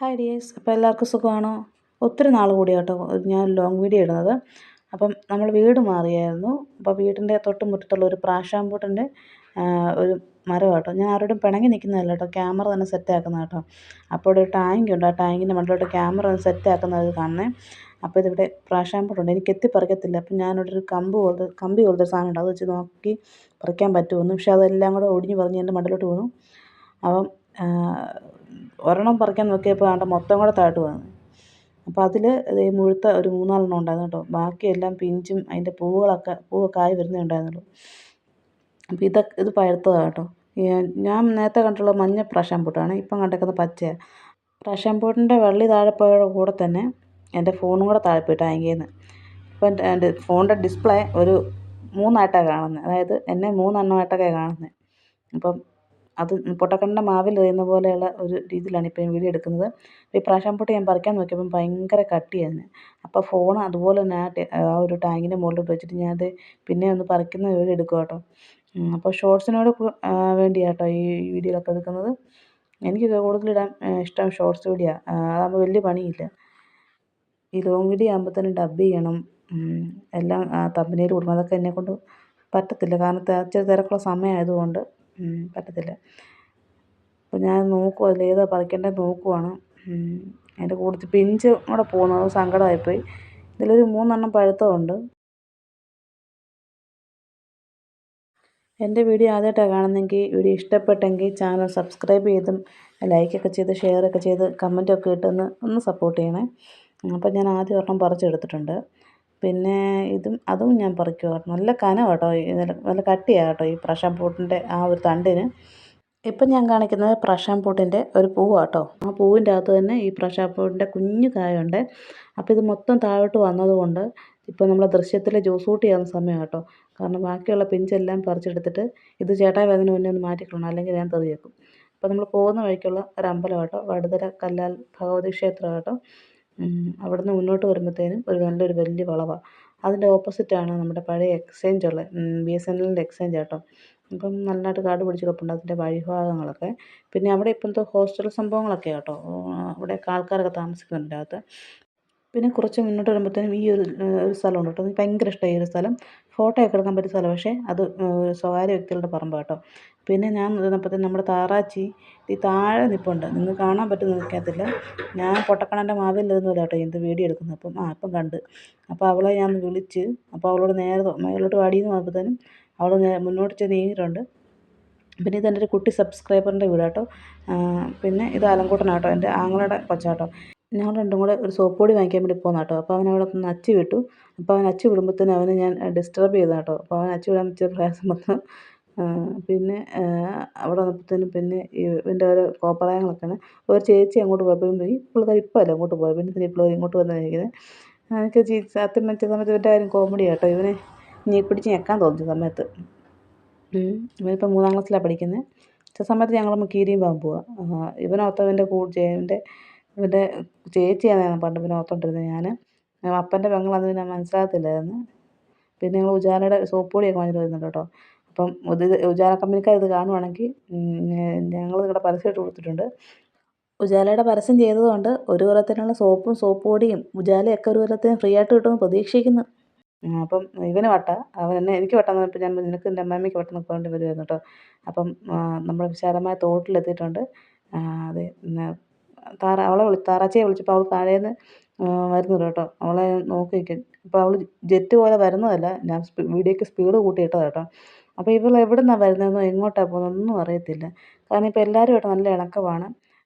Hi dears, അപ്പോൾ എല്ലാവർക്കും സുഖമാണോ? ഒത്തിരി നാൾ കൂടി കേട്ടോ ഞാൻ ലോങ് വീഡിയോ ഇടുന്നത്. അപ്പം നമ്മൾ വീട് മാറിയായിരുന്നു. അപ്പോൾ വീടിൻ്റെ തൊട്ട് മുറ്റത്തുള്ള ഒരു പ്രാശാമ്പൂട്ടിൻ്റെ ഒരു മരം കേട്ടോ. ഞാൻ ആരോടും പിണങ്ങി നിൽക്കുന്നതല്ല കേട്ടോ, ക്യാമറ തന്നെ സെറ്റാക്കുന്ന കേട്ടോ. അപ്പോൾ ഒരു ടാങ്ക് ഉണ്ട്, ആ ടാങ്കിൻ്റെ മണ്ടലോട്ട് ക്യാമറ ഒന്ന് സെറ്റാക്കുന്നത് കാണണേ. അപ്പോൾ ഇതിവിടെ പ്രാശാമ്പൂട്ടുണ്ട്, എനിക്ക് എത്തിപ്പറിക്കത്തില്ല. അപ്പം ഞാനിവിടെ ഒരു കമ്പി പോലത്തെ ഒരു സാധനം ഉണ്ട്, അത് വെച്ച് നോക്കി പറിക്കാൻ പറ്റുമെന്ന്. പക്ഷേ അതെല്ലാം കൂടെ ഒടിഞ്ഞ് പറഞ്ഞ് എൻ്റെ മണ്ടലോട്ട് വീണു. അപ്പം ഒരെണ്ണം പറിക്കാൻ നോക്കിയപ്പോൾ ആണ്ട് മൊത്തം കൂടെ താഴോട്ട് വന്നു. അപ്പോൾ അതിൽ മുഴുത്ത ഒരു 3-4 ഉണ്ടായിരുന്നു കേട്ടോ. ബാക്കിയെല്ലാം പിഞ്ചും അതിൻ്റെ പൂവൊക്കെ ആയി വരുന്നേ ഉണ്ടായിരുന്നുള്ളൂ. അപ്പോൾ ഇത് പഴുത്തതാണ് കേട്ടോ. ഞാൻ നേരത്തെ കണ്ടിട്ടുള്ള മഞ്ഞ പ്രാശാമ്പൂട്ടാണ്, ഇപ്പം കണ്ടേക്കുന്നത് പച്ചയാണ്. പ്രാശാമ്പൂട്ടിൻ്റെ വള്ളി താഴെ പോയതോടെ കൂടെ തന്നെ എൻ്റെ ഫോണും കൂടെ താഴെ പോയി ടാങ്കിൽ നിന്ന്. ഇപ്പം എൻ്റെ ഫോണിൻ്റെ ഡിസ്പ്ലേ ഒരു 3ആയിട്ടാണ് കാണുന്നത്, അതായത് എന്നെ 3 എണ്ണമായിട്ടൊക്കെയാണ് കാണുന്നത്. അപ്പം അത് പൊട്ടക്കണ്ണൻ്റെ മാവിൽ എറിയുന്ന പോലെയുള്ള ഒരു രീതിയിലാണ് ഇപ്പോൾ ഞാൻ വീഡിയോ എടുക്കുന്നത്. ഈ പ്രാശാമ്പൂട്ട് ഞാൻ പറിക്കാൻ നോക്കിയപ്പം ഭയങ്കര കട്ടിയായിരുന്നു. അപ്പോൾ ഫോൺ അതുപോലെ തന്നെ ആ ഒരു ടാങ്കിൻ്റെ മുകളിലോട്ട് വെച്ചിട്ട് ഞാനത് പിന്നെ ഒന്ന് പറിക്കുന്ന വീഡിയോ എടുക്കുക കേട്ടോ. അപ്പോൾ ഷോർട്സിനോട് വേണ്ടിയാണ് കേട്ടോ ഈ വീഡിയോയിലൊക്കെ എടുക്കുന്നത്. എനിക്ക് കൂടുതലിടാൻ ഇഷ്ടം ഷോർട്സ് വീഡിയോ ആണ്, അതാകുമ്പോൾ വലിയ പണിയില്ല. ഈ ലോങ് വീഡിയോ ആകുമ്പോഴത്തേനും ഡബ് ചെയ്യണം, എല്ലാം തമ്പനയിൽ കൊടുക്കണം, അതൊക്കെ എന്നെക്കൊണ്ട് പറ്റത്തില്ല. കാരണം ഇച്ചിരി തിരക്കുള്ള സമയമായതുകൊണ്ട് പറ്റത്തില്ല. അപ്പോൾ ഞാൻ നോക്കുവാ, അതിലേതാ പറിക്കേണ്ടത് നോക്കുവാണ്. അതിൻ്റെ കൂടുതൽ പിഞ്ച് കൂടെ പോകുന്നത് സങ്കടമായിപ്പോയി. ഇതിലൊരു 3 പഴുത്തമുണ്ട്. എൻ്റെ വീഡിയോ ആദ്യമായിട്ടാണ് കാണുന്നതെങ്കിൽ, വീഡിയോ ഇഷ്ടപ്പെട്ടെങ്കിൽ ചാനൽ സബ്സ്ക്രൈബ് ചെയ്തും ലൈക്കൊക്കെ ചെയ്ത് ഷെയറൊക്കെ ചെയ്ത് കമൻറ്റൊക്കെ ഒന്ന് സപ്പോർട്ട് ചെയ്യണേ. അപ്പോൾ ഞാൻ ആദ്യം ഒരെണ്ണം പറിച്ചെടുത്തിട്ടുണ്ട്. പിന്നെ അതും ഞാൻ പറിക്കുക. നല്ല കനം കേട്ടോ, നല്ല കട്ടിയാണ് കേട്ടോ ഈ പ്രാശാമ്പൂട്ടിൻ്റെ ആ ഒരു തണ്ടിന്. ഇപ്പം ഞാൻ കാണിക്കുന്നത് പ്രാശാമ്പൂട്ടിൻ്റെ ഒരു പൂവാണ് കേട്ടോ. ആ പൂവിൻ്റെ അകത്ത് തന്നെ ഈ പ്രാശാമ്പൂട്ടിൻ്റെ കുഞ്ഞു കായുണ്ട്. അപ്പോൾ ഇത് മൊത്തം താഴോട്ട് വന്നതുകൊണ്ട് ഇപ്പോൾ നമ്മളെ ദൃശ്യത്തിൽ ജ്യൂസ് ചെയ്യാവുന്ന സമയം കേട്ടോ. കാരണം ബാക്കിയുള്ള പിഞ്ചെല്ലാം പറിച്ചെടുത്തിട്ട് ഇത് ചേട്ടായി വരുന്നതിന് മുന്നേ ഒന്ന് മാറ്റിക്കളണം, അല്ലെങ്കിൽ ഞാൻ തെറി വെക്കും. അപ്പോൾ നമ്മൾ പോകുന്ന വഴിക്കുള്ള ഒരു അമ്പലം കേട്ടോ, വടുതല കല്ലാൽ ഭഗവതി ക്ഷേത്രം കേട്ടോ. അവിടുന്ന് മുന്നോട്ട് വരുമ്പോഴത്തേനും നല്ലൊരു വലിയ വളവാണ്. അതിൻ്റെ ഓപ്പോസിറ്റാണ് നമ്മുടെ പഴയ എക്സ്ചേഞ്ച് ഉള്ളത്, BSNLൻ്റെ എക്സ്ചേഞ്ച് കേട്ടോ. അപ്പം നല്ലതായിട്ട് കാട് പിടിച്ച് കിടപ്പുണ്ട് അതിൻ്റെ വഴിഭാഗങ്ങളൊക്കെ. പിന്നെ അവിടെ ഇപ്പം എന്തോ ഹോസ്റ്റൽ സംഭവങ്ങളൊക്കെ കേട്ടോ, അവിടെയൊക്കെ ആൾക്കാരൊക്കെ താമസിക്കുന്നുണ്ട് അതിനകത്ത്. പിന്നെ കുറച്ച് മുന്നോട്ട് വരുമ്പോഴത്തേനും ഈ ഒരു സ്ഥലമുണ്ട് കേട്ടോ. എനിക്ക് ഭയങ്കര ഇഷ്ടമായി ഈ ഒരു സ്ഥലം. ഫോട്ടോയൊക്കെ എടുക്കാൻ പറ്റിയ സ്ഥലം, പക്ഷേ അത് സ്വകാര്യ വ്യക്തികളുടെ പറമ്പാണ് കേട്ടോ. പിന്നെ ഞാൻ നിന്നപ്പോഴത്തേനും നമ്മുടെ താറാച്ചി ഈ താഴെ നിൽപ്പുണ്ട്, നിങ്ങൾക്ക് കാണാൻ പറ്റുമെന്ന് എനിക്കറിയത്തില്ല. ഞാൻ പൊട്ടക്കണ്ണൻ്റെ മാവിലിരുന്നില്ല കേട്ടോ എന്ത് വീഡിയോ എടുക്കുന്നത്. അപ്പം കണ്ട്. അപ്പോൾ അവളെ ഞാൻ വിളിച്ച്, അപ്പോൾ അവളോട് നേരെ മേലോട്ട് വാടിയെന്ന് പറഞ്ഞപ്പോഴത്തേനും അവൾ മുന്നോട്ട് ചെന്ന് നീങ്ങിയിട്ടുണ്ട്. പിന്നെ ഇതെൻ്റെ ഒരു കുട്ടി സബ്സ്ക്രൈബറിൻ്റെ വീട് കേട്ടോ. പിന്നെ ഇത് അലങ്കൂട്ടനാട്ടോ, എൻ്റെ ആങ്ങളുടെ കൊച്ചാട്ടോ. ഞങ്ങൾ രണ്ടും കൂടെ ഒരു സോപ്പ് പൊടി വാങ്ങിക്കാൻ വേണ്ടി പോകുന്ന കേട്ടോ. അപ്പോൾ അവൻ അവിടെ ഒന്ന് അച്ചി വിട്ടു. അപ്പോൾ അവൻ അച്ചി വിടുമ്പോഴത്തേനും അവനെ ഞാൻ ഡിസ്റ്റർബ് ചെയ്തു കേട്ടോ. അപ്പോൾ അവൻ അച്ചി വിടാൻ ഇച്ചിരി പ്രയാസം വന്നു. പിന്നെ അവിടെ വന്നപ്പോഴത്തേനും പിന്നെ ഇവൻ്റെ ഓരോ കോപ്രായങ്ങളൊക്കെയാണ്. ഒരു ചേച്ചി അങ്ങോട്ട് പോയപ്പോൾ ഈ പുള്ളിക്കാരി ഇപ്പമല്ല അങ്ങോട്ട് പോയത്, പിന്നെ ഇപ്പോൾ ഇങ്ങോട്ട് വന്നിരിക്കുന്നത്. എനിക്ക് സത്യം വെച്ച സമയത്ത് ഇവൻ്റെ കാര്യം കോമഡി കേട്ടോ. ഇവനെ പിടിച്ച് ഞെക്കാൻ തോന്നിയ സമയത്ത്. ഇവനിപ്പോൾ 3-ാം ക്ലാസ്സിലാണ് പഠിക്കുന്നത്. ചില സമയത്ത് ഞങ്ങൾ കീരിയും പാമ്പും പോവുക. ഇവനോർത്തവൻ്റെ ഇവൻ്റെ ചേച്ചിയാണ് പണ്ട് പിന്നെ ഓർത്തുകൊണ്ടിരുന്നത് ഞാൻ. അപ്പൻ്റെ പെങ്ങളാന്ന് പിന്നെ മനസ്സിലാകത്തില്ലായിരുന്നു. പിന്നെ ഞങ്ങൾ ഉജാലയുടെ സോപ്പ് പൊടിയൊക്കെ വാങ്ങിയിട്ട് വരുന്നുണ്ട് കേട്ടോ. അപ്പം ഉജാല കമ്പനിക്കാർ ഇത് കാണുവാണെങ്കിൽ ഞങ്ങൾ നിങ്ങളുടെ പരസ്യമായിട്ട് കൊടുത്തിട്ടുണ്ട്. ഉജാലയുടെ പരസ്യം ചെയ്തതുകൊണ്ട് ഒരു കൊല്ലത്തിനുള്ള സോപ്പ് പൊടിയും ഉജാലയൊക്കെ ഒരു കൊല്ലത്തിന് ഫ്രീ ആയിട്ട് കിട്ടുമെന്ന് പ്രതീക്ഷിക്കുന്നു. അപ്പം ഇവന് എനിക്ക് വട്ടാന്ന് പറഞ്ഞപ്പോൾ ഞാൻ നിനക്ക് എൻ്റെ അമ്മാമ്മയ്ക്ക് വട്ടെന്നൊക്കെ പറഞ്ഞിട്ട് വരുമായിരുന്നു കേട്ടോ. അപ്പം നമ്മുടെ വിശാലമായ തോട്ടിലെത്തിയിട്ടുണ്ട്. അതെ, താറാച്ചിയെ വിളിച്ചപ്പോൾ അവൾ താഴേന്ന് വരുന്നുണ്ട് കേട്ടോ. അവളെ നോക്കി നിൽക്കും. അപ്പോൾ അവൾ ജെറ്റ് പോലെ വരുന്നതല്ല, ഞാൻ വീഡിയോയ്ക്ക് സ്പീഡ് കൂട്ടിയിട്ടതാണ് കേട്ടോ. അപ്പോൾ ഇവൾ എവിടെ നിന്നാണ് വരുന്നതെന്നോ എങ്ങോട്ടാണ് പോകുന്നതെന്നൊന്നും അറിയത്തില്ല. കാരണം ഇപ്പോൾ എല്ലാവരുമായിട്ട് നല്ല ഇണക്കമാണ്.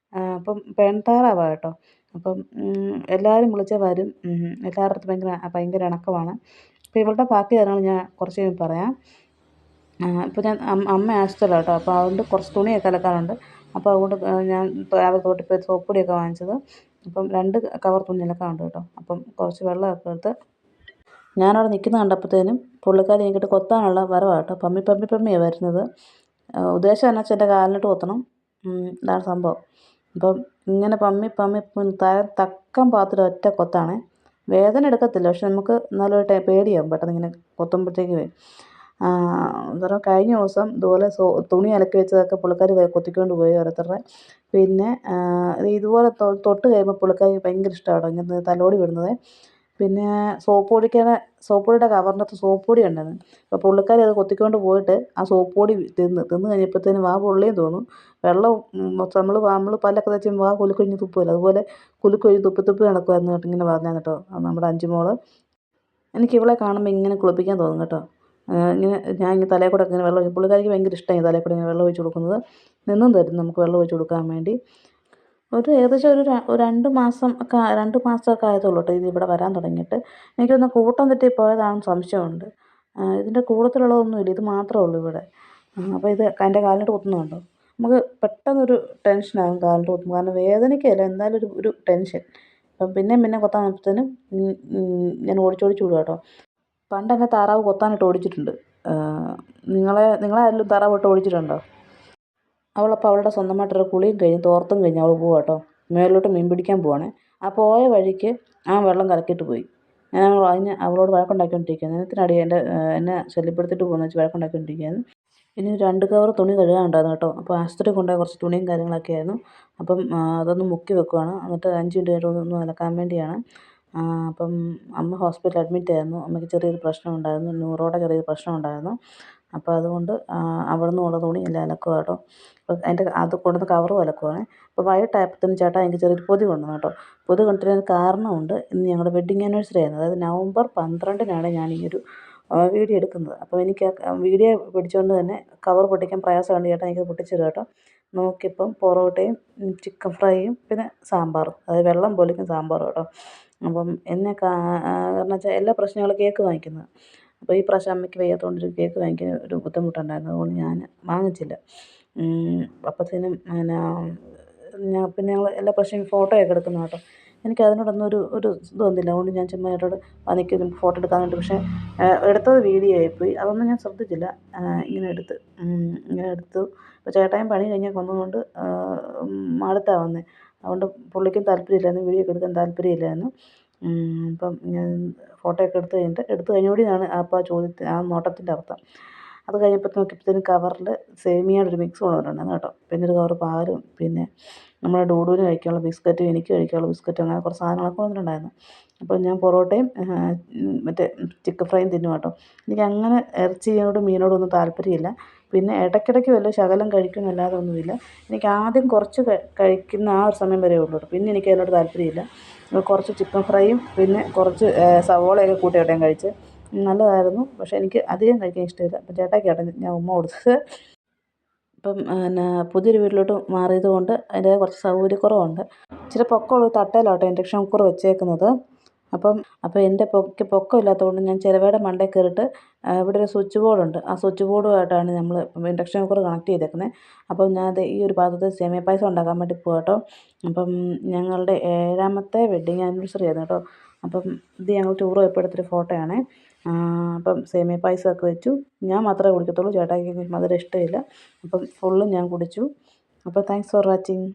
അപ്പം പെൺതാറാവാണ് കേട്ടോ. അപ്പം എല്ലാവരും വിളിച്ചാൽ വരും. എല്ലാവരുടെ അടുത്തും ഭയങ്കര ഇണക്കമാണ്. അപ്പോൾ ഇവളുടെ ബാക്കി കാര്യങ്ങൾ ഞാൻ കുറച്ച് കഴിഞ്ഞ് പറയാം. ഇപ്പോൾ ഞാൻ അമ്മ ആശുപത്രിയിലാണ് കേട്ടോ. അപ്പോൾ അതുകൊണ്ട് കുറച്ച് തുണിയൊക്കെ അലക്കാനുണ്ട്. അപ്പോൾ അതുകൊണ്ട് ഞാൻ രാവിലെ തോട്ടിപ്പോയി സോപ്പ് പൊടിയൊക്കെ വാങ്ങിച്ചത്. അപ്പം 2 കവർ തുണി അലക്കാനുണ്ട് കേട്ടോ. അപ്പം കുറച്ച് വെള്ളമൊക്കെ എടുത്ത് ഞാനവിടെ നിൽക്കുന്നത് കണ്ടപ്പോഴത്തേനും പുള്ളിക്കാരി എനിക്കിട്ട് കൊത്താനുള്ള വരവാണ് കേട്ടോ. പമ്മിയാണ് വരുന്നത്. ഉദ്ദേശം എന്നാ വെച്ചാൽ എൻ്റെ കാലിനിട്ട് കൊത്തണം. ഇതാണ് സംഭവം. അപ്പം ഇങ്ങനെ പമ്മി തക്കം പാത്രം ഒറ്റ കൊത്താണേ. വേദന എടുക്കത്തില്ല, പക്ഷെ നമുക്ക് എന്നാലും പേടിയാവും പെട്ടെന്ന് ഇങ്ങനെ കൊത്തുമ്പോഴത്തേക്കുമേ. എന്താ പറയുക, കഴിഞ്ഞ ദിവസം ഇതുപോലെ തുണി അലക്കി വെച്ചതൊക്കെ പുള്ളിക്കാരി കൊത്തിക്കൊണ്ട് പോയി ഓരോരുത്തരുടെ. പിന്നെ ഇതുപോലെ തൊട്ട് കഴിയുമ്പോൾ പുള്ളിക്കാരിക്ക് ഭയങ്കര ഇഷ്ടമാണ് ഇങ്ങനെ തലോടി വിടുന്നത്. പിന്നെ സോപ്പ് പൊടിയുടെ കവറിനകത്ത് സോപ്പ് പൊടി ഉണ്ടായിരുന്നു. അപ്പോൾ പുള്ളിക്കാരി അത് കൊത്തിക്കൊണ്ട് പോയിട്ട് ആ സോപ്പ് പൊടി തിന്ന് കഴിഞ്ഞപ്പോഴത്തേനും വാ പൊള്ളിയും തോന്നും. വെള്ളം നമ്മൾ പല്ലൊക്കെ തേച്ച് വാ കുലുക്കൊഴിഞ്ഞ് തുപ്പുമല്ലോ, അതുപോലെ കുലുക്കൊഴിഞ്ഞ് തുപ്പി നടക്കുമായിരുന്നു കേട്ടോ. ഇങ്ങനെ പറഞ്ഞാൽ കേട്ടോ നമ്മുടെ അഞ്ചുമോള്. എനിക്ക് ഇവളെ കാണുമ്പോൾ ഇങ്ങനെ കുളിപ്പിക്കാൻ തോന്നും കേട്ടോ. ഞാൻ ഇങ്ങനെ തലയിൽ കൂടെ ഇങ്ങനെ വെള്ളം ഒഴിക്കും. പുള്ളിക്കാരിക്ക് ഭയങ്കര ഇഷ്ടമായി തലയിൽ കൂടെ ഇങ്ങനെ വെള്ളം ഒഴിച്ച് കൊടുക്കുന്നത്. നിന്നും തരും നമുക്ക് വെള്ളം ഒഴിച്ച് കൊടുക്കാൻ വേണ്ടി. ഏകദേശം ഒരു 2 മാസമൊക്കെ ആയതുള്ളൂ കേട്ടോ ഇത് ഇവിടെ വരാൻ തുടങ്ങിയിട്ട്. എനിക്കൊന്ന് കൂട്ടം തെറ്റി പോയതാണെന്ന് സംശയമുണ്ട്. ഇതിൻ്റെ കൂട്ടത്തിലുള്ളതൊന്നുമില്ല, ഇത് മാത്രമേ ഉള്ളൂ ഇവിടെ. അപ്പോൾ ഇത് എൻ്റെ കാലിലോട്ട് കുത്തുന്നുണ്ടോ, നമുക്ക് പെട്ടെന്നൊരു ടെൻഷനാകും കാലിലോട്ട് കുത്തുമ്പോൾ. കാരണം വേദനയ്ക്കല്ല, എന്തായാലും ഒരു ടെൻഷൻ. അപ്പം പിന്നെ കൊത്താൻ നോക്കുമ്പോഴത്തേനും ഞാൻ ഓടിച്ചോടിച്ച് വിടുക കേട്ടോ. പണ്ട് എന്നെ താറാവ് കൊത്താനിട്ട് ഓടിച്ചിട്ടുണ്ട്. നിങ്ങളാരെങ്കിലും താറാവിട്ട് ഓടിച്ചിട്ടുണ്ടോ? അവളപ്പോൾ അവളുടെ സ്വന്തമായിട്ടൊരു കുളിയും കഴിഞ്ഞ് തോർത്തും കഴിഞ്ഞ് അവൾ പോവുക കേട്ടോ. മേളിലോട്ട് മീൻ പിടിക്കാൻ പോവാണ്. ആ പോയ വഴിക്ക് ആ വെള്ളം കലക്കിയിട്ട് പോയി. ഞാൻ അവളോട് വഴക്കുണ്ടാക്കിക്കൊണ്ടിരിക്കുകയാണ്. എന്തിനാടി എന്നെ ശല്യപ്പെടുത്തിയിട്ട് പോകുന്നത് വെച്ച് വഴക്കുണ്ടാക്കിക്കൊണ്ടിരിക്കുകയായിരുന്നു. ഇനി 2 കവർ തുണി കഴുകാനുണ്ടായിരുന്നു കേട്ടോ. അപ്പോൾ ആശുപത്രി കൊണ്ടുപോയ കുറച്ച് തുണിയും കാര്യങ്ങളൊക്കെ ആയിരുന്നു. അപ്പം അതൊന്ന് മുക്കി വെക്കുവാണ്. എന്നിട്ട് 5 മിനിറ്റ് കഴിഞ്ഞിട്ട് ഒന്ന് അലക്കാൻ വേണ്ടിയാണ്. അപ്പം അമ്മ ഹോസ്പിറ്റലിൽ അഡ്മിറ്റ് ആയിരുന്നു. അമ്മയ്ക്ക് ചെറിയൊരു പ്രശ്നം ഉണ്ടായിരുന്നു, ന്യൂറോയുടെ ചെറിയൊരു പ്രശ്നം ഉണ്ടായിരുന്നു. അപ്പോൾ അതുകൊണ്ട് അവിടെ നിന്നുള്ള തുണി എല്ലാം അലക്കുക കേട്ടോ. അപ്പോൾ അത് കൊണ്ടുവന്ന് കവറും അലക്കുവാണ്. അപ്പോൾ വൈകിട്ടായപ്പോഴത്തേനും ചേട്ടാ എനിക്ക് ചെറിയൊരു പൊതി കൊണ്ടുവന്നു കേട്ടോ. പൊതി കൊണ്ടുവരാൻ കാരണമുണ്ട്. ഇന്ന് ഞങ്ങളുടെ വെഡ്ഡിങ് ആനിവേഴ്സറി ആയിരുന്നു. അതായത് നവംബർ 12-നാണ് ഞാൻ ഈ ഒരു വീഡിയോ എടുക്കുന്നത്. അപ്പോൾ എനിക്ക് വീഡിയോ പിടിച്ചുകൊണ്ട് തന്നെ കവർ പൊട്ടിക്കാൻ പ്രയാസമുണ്ട്. ചേട്ടാ എനിക്ക് പൊട്ടിച്ചു തരും കേട്ടോ. നോക്കിയപ്പം പൊറോട്ടയും ചിക്കൻ ഫ്രൈയും പിന്നെ സാമ്പാറും, അതായത് വെള്ളം പോലിക്കും സാമ്പാറും കേട്ടോ. അപ്പം കാരണം വെച്ചാൽ എല്ലാ പ്രശ്നങ്ങളും കേക്ക് വാങ്ങിക്കുന്നത്. അപ്പോൾ ഈ പ്രാവശ്യം അമ്മയ്ക്ക് വയ്യാത്തതുകൊണ്ട് കേക്ക് വാങ്ങിക്കാൻ ഒരു ബുദ്ധിമുട്ടുണ്ടായിരുന്നു. അതുകൊണ്ട് ഞാൻ വാങ്ങിച്ചില്ല. അപ്പോഴത്തേനും പിന്നെ ഞങ്ങൾ എല്ലാ പ്രാവശ്യവും ഫോട്ടോയൊക്കെ എടുക്കുന്ന കേട്ടോ. എനിക്ക് അതിനോടൊന്നും ഒരു ഇത് വന്നില്ല. അതുകൊണ്ട് ഞാൻ ചുമ്മാ ചേട്ടനോട് നിൽക്ക് നമുക്ക് ഫോട്ടോ എടുക്കാൻ വേണ്ടി. പക്ഷേ എടുത്തത് വീഡിയോ ആയിപ്പോയി. അതൊന്നും ഞാൻ ശ്രദ്ധിച്ചില്ല. ഇങ്ങനെ എടുത്തു. അപ്പോൾ ചേട്ടായും പണി കഴിഞ്ഞൊക്കെ വന്നതുകൊണ്ട് അടുത്താണ് വന്നത്. അതുകൊണ്ട് പുള്ളിക്കും താല്പര്യമില്ലായിരുന്നു, വീഡിയോ ഒക്കെ എടുക്കാൻ താല്പര്യമില്ലായിരുന്നു. അപ്പം ഞാൻ ഫോട്ടോയൊക്കെ എടുത്തു കഴിഞ്ഞോടെയാണ് ആ നോട്ടത്തിൻ്റെ അർത്ഥം. അത് കഴിഞ്ഞപ്പോൾ നോക്കിയപ്പോഴത്തേനും കവറിൽ സേമിയയുടെ ഒരു മിക്സ് കൊണ്ടുവന്നിട്ടുണ്ടായിരുന്നു കേട്ടോ. പിന്നെ ഒരു കവർ പാലും പിന്നെ നമ്മുടെ ഡൂഡുവിന് കഴിക്കാനുള്ള ബിസ്ക്കറ്റും എനിക്ക് കഴിക്കാനുള്ള ബിസ്ക്കറ്റും അങ്ങനെ കുറച്ച് സാധനങ്ങളൊക്കെ കൊണ്ടുവന്നിട്ടുണ്ടായിരുന്നു. അപ്പോൾ ഞാൻ പൊറോട്ടയും മറ്റേ ചിക്കൻ ഫ്രൈയും തിന്നും കേട്ടോ. എനിക്കങ്ങനെ ഇറച്ചിയോടും മീനോടും ഒന്നും താല്പര്യമില്ല. പിന്നെ ഇടയ്ക്കിടയ്ക്ക് വല്ല ശകലം കഴിക്കുന്നല്ലാതെ ഒന്നുമില്ല. എനിക്ക് ആദ്യം കുറച്ച് കഴിക്കുന്ന ആ ഒരു സമയം വരെ ഉള്ളൂ കേട്ടോ. പിന്നെ എനിക്ക് അതിനോട് താല്പര്യമില്ല. കുറച്ച് ചിക്കൻ ഫ്രൈയും പിന്നെ കുറച്ച് സവോളയൊക്കെ കൂട്ടിയിട്ട് ഞാൻ കഴിച്ച്. നല്ലതായിരുന്നു. പക്ഷേ എനിക്ക് അധികം കഴിക്കാൻ ഇഷ്ടമില്ല. അപ്പം ചേട്ടായിക്കാണ് ഞാൻ ഉമ്മ കൊടുത്തത്. ഇപ്പം പുതിയൊരു വീട്ടിലോട്ട് മാറിയത് കൊണ്ട് അതിൻ്റെ കുറച്ച് സൗകര്യക്കുറവുണ്ട്. ഇച്ചിരി പൊക്കമുള്ള തട്ടയിലാട്ടോ ഇൻഡക്ഷൻ കുക്കർ വെച്ചേക്കുന്നത്. അപ്പം എൻ്റെ പൊക്കം ഇല്ലാത്തതുകൊണ്ട് ഞാൻ ചിരവയുടെ മണ്ടയിൽ കയറിയിട്ട് ഇവിടെ ഒരു സ്വിച്ച് ബോർഡുണ്ട്. ആ സ്വിച്ച് ബോർഡുമായിട്ടാണ് നമ്മൾ ഇൻഡക്ഷൻ കുക്കർ കണക്ട് ചെയ്തേക്കുന്നത്. അപ്പം ഞാൻ ഈ ഒരു പാത്രത്തിൽ സേമിയ പായസം ഉണ്ടാക്കാൻ വേണ്ടി പോകാം കേട്ടോ. അപ്പം ഞങ്ങളുടെ 7ാമത്തെ വെഡ്ഡിങ് ആനിവേഴ്സറി ആയിരുന്നു കേട്ടോ. അപ്പം ഇത് ഞങ്ങൾ ടൂർ പോയപ്പോൾ എടുത്തൊരു ഫോട്ടോയാണേ. അപ്പം സേമിയ പായസമൊക്കെ വെച്ചു. ഞാൻ മാത്രമേ കുടിക്കത്തുള്ളൂ, ചേട്ടായിക്ക് മധുരം ഇഷ്ടമില്ല. അപ്പം ഫുള്ളും ഞാൻ കുടിച്ചു. അപ്പോൾ താങ്ക്സ് ഫോർ വാച്ചിങ്.